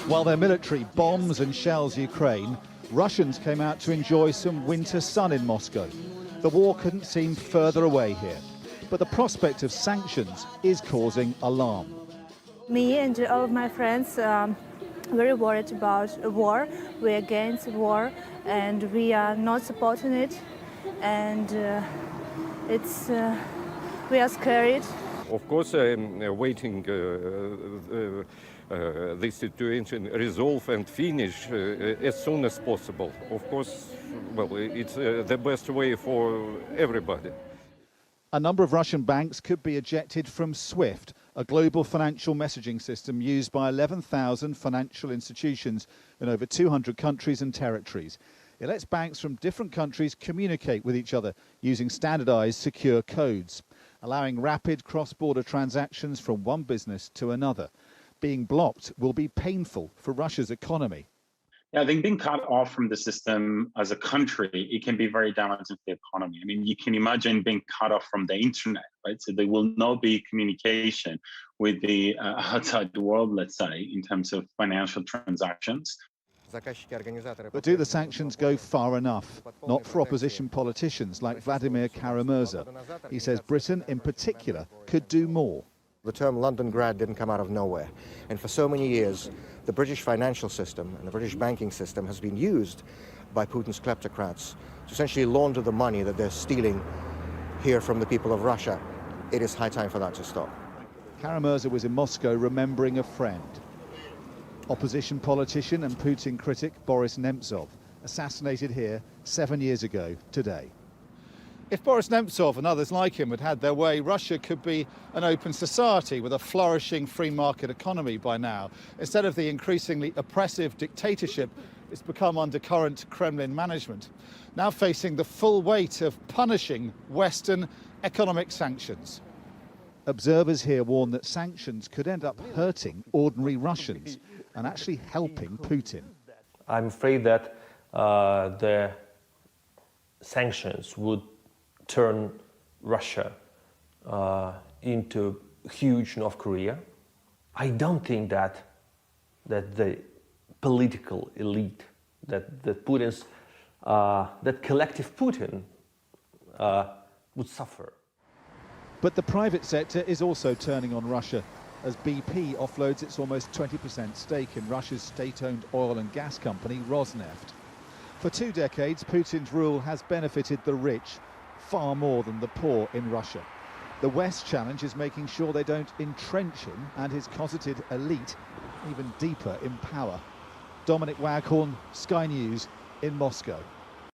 While their military bombs and shells Ukraine, Russians came out to enjoy some winter sun in Moscow. The war couldn't seem further away here, but the prospect of sanctions is causing alarm. Me and all of my friends are very worried about war. We're against war and we are not supporting it, and we are scared. Of course, I'm waiting this situation resolve and finish as soon as possible. Of course, well, it's the best way for everybody. A number of Russian banks could be ejected from SWIFT, a global financial messaging system used by 11,000 financial institutions in over 200 countries and territories. It lets banks from different countries communicate with each other using standardized secure codes, allowing rapid cross-border transactions from one business to another. Being blocked will be painful for Russia's economy. Yeah, I think being cut off from the system as a country, it can be very damaging to the economy. I mean, you can imagine being cut off from the internet, right? So there will not be communication with the outside world, let's say, in terms of financial transactions. But do the sanctions go far enough? Not for opposition politicians like Vladimir Kara-Murza. He says Britain, in particular, could do more. The term Londongrad didn't come out of nowhere. And for so many years, the British financial system and the British banking system has been used by Putin's kleptocrats to essentially launder the money that they're stealing here from the people of Russia. It is high time for that to stop. Kara-Murza was in Moscow remembering a friend. Opposition politician and Putin critic Boris Nemtsov, assassinated here 7 years ago today. If Boris Nemtsov and others like him had had their way, Russia could be an open society with a flourishing free market economy by now. Instead of the increasingly oppressive dictatorship it's become under current Kremlin management, now facing the full weight of punishing Western economic sanctions. Observers here warn that sanctions could end up hurting ordinary Russians and actually helping Putin. I'm afraid that the sanctions would turn Russia into huge North Korea. I don't think that the political elite, that Putin's, that collective Putin would suffer. But the private sector is also turning on Russia as BP offloads its almost 20% stake in Russia's state-owned oil and gas company Rosneft. For 2 decades, Putin's rule has benefited the rich far more than the poor in Russia. The West challenge is making sure they don't entrench him and his cosseted elite even deeper in power. Dominic Waghorn, Sky News in Moscow.